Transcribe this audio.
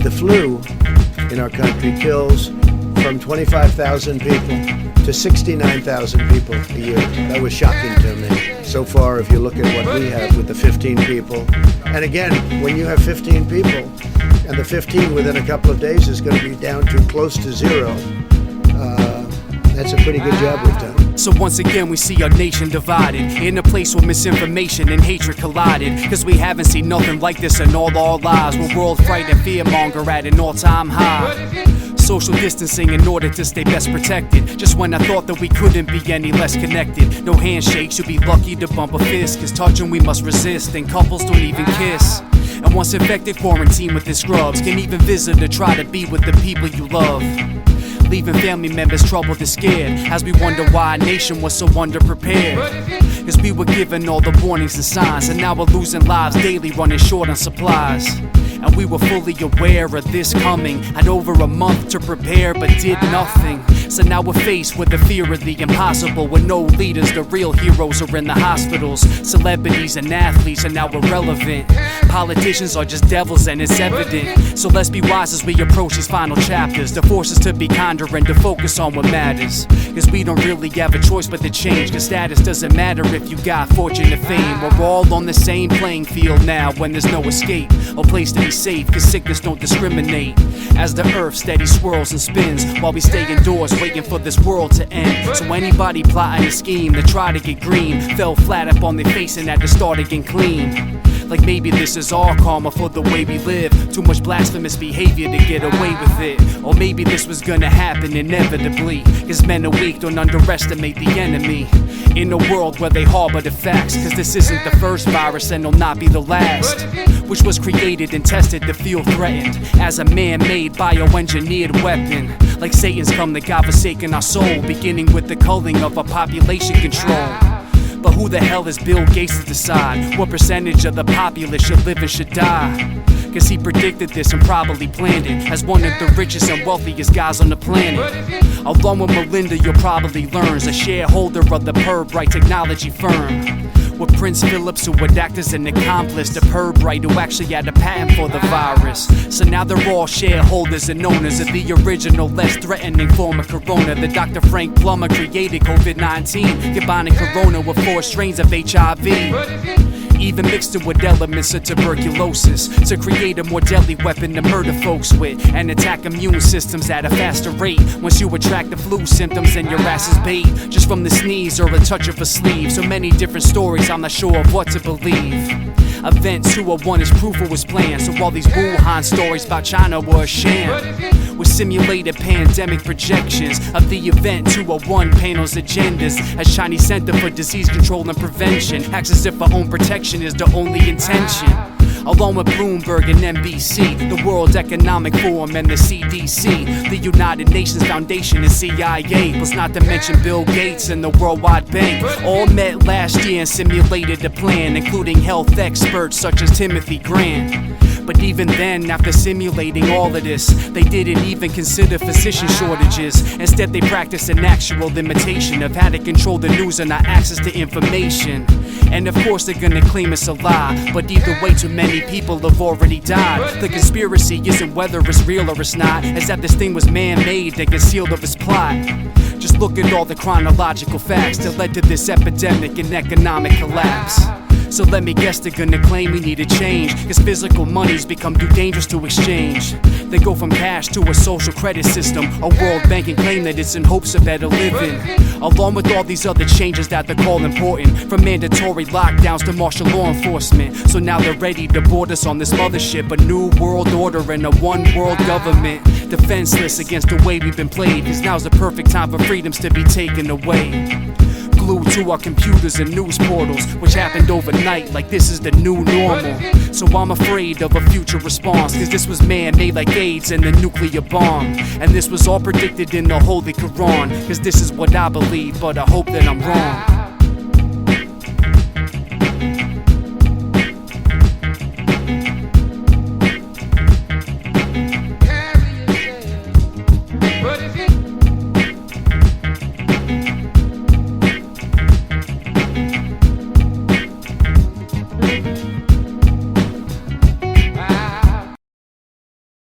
the flu in our country kills from 25,000 people to 69,000 people a year. That was shocking to me. So far, if you look at what we have with the 15 people, and again, when you have 15 people, and the 15 within a couple of days is going to be down to close to zero, that's a pretty good job we've done. So once again we see our nation divided, in a place where misinformation and hatred collided. Cause we haven't seen nothing like this in all our lives, where world fright and fearmonger at an all-time high. Social distancing in order to stay best protected, just when I thought that we couldn't be any less connected. No handshakes, you'll be lucky to bump a fist, cause touching we must resist, and couples don't even kiss. And once infected, quarantine with the scrubs, can even visit or try to be with the people you love, leaving family members troubled and scared, as we wonder why our nation was so underprepared. Cause we were given all the warnings and signs, and now we're losing lives daily, running short on supplies. And we were fully aware of this coming, had over a month to prepare but did nothing. So now we're faced with the fear of the impossible, with no leaders, the real heroes are in the hospitals. Celebrities and athletes are now irrelevant, politicians are just devils and it's evident. So let's be wise as we approach these final chapters, to force us to be kinder and to focus on what matters. Cause we don't really have a choice but to change, cause status doesn't matter if you got fortune and fame. We're all on the same playing field now, when there's no escape or place to be safe, cause sickness don't discriminate. As the earth steady swirls and spins, while we stay indoors waiting for this world to end. So anybody plotting a scheme to try to get green fell flat up on their face and had to start again clean. Like maybe this is our karma for the way we live, too much blasphemous behavior to get away with it. Or maybe this was gonna happen inevitably, cause men are weak, don't underestimate the enemy. In a world where they harbor the facts, cause this isn't the first virus and will not be the last, which was created and tested to feel threatened as a man-made bioengineered weapon. Like Satan's come to God-forsaken our soul, beginning with the culling of our population control. But who the hell is Bill Gates to decide what percentage of the populace should live and should die? Cause he predicted this and probably planned it, as one of the richest and wealthiest guys on the planet. Along with Melinda, you'll probably learn, a shareholder of the Perbrite technology firm. With Prince Phillips, who would act as an accomplice to Perbrite, who actually had a patent for the virus. So now they're all shareholders and owners of the original, less threatening form of corona. The Dr. Frank Plummer created COVID-19, combining corona with 4 strains of HIV, even mixed in with elements of tuberculosis, to create a more deadly weapon to murder folks with, and attack immune systems at a faster rate. Once you attract the flu symptoms and your ass is bait, just from the sneeze or a touch of a sleeve. So many different stories, I'm not sure of what to believe. Event 201 is proof it was planned, so all these Wuhan stories about China were a sham, with simulated pandemic projections of the Event 201 panel's agendas, as Chinese Center for Disease Control and Prevention acts as if our own protection is the only intention. Along with Bloomberg and NBC, the World Economic Forum and the CDC, the United Nations Foundation and CIA, plus not to mention Bill Gates and the Worldwide Bank, all met last year and simulated a plan, including health experts such as Timothy Grant. But even then, after simulating all of this, they didn't even consider physician shortages. Instead, they practiced an actual limitation of how to control the news and our access to information. And of course they're gonna claim it's a lie, but either way too many people have already died. The conspiracy isn't whether it's real or it's not, it's that this thing was man-made and concealed of its plot. Just look at all the chronological facts that led to this epidemic and economic collapse. So let me guess, they're gonna claim we need a change, cause physical money's become too dangerous to exchange. They go from cash to a social credit system, a world banking claim that it's in hopes of better living, along with all these other changes that they call important, from mandatory lockdowns to martial law enforcement. So now they're ready to board us on this mothership, a new world order and a one world government, defenseless against the way we've been played, cause now's the perfect time for freedoms to be taken away. Glued to our computers and news portals, which happened overnight like this is the new normal. So I'm afraid of a future response, cause this was man-made like AIDS and the nuclear bomb. And this was all predicted in the Holy Quran, cause this is what I believe, but I hope that I'm wrong.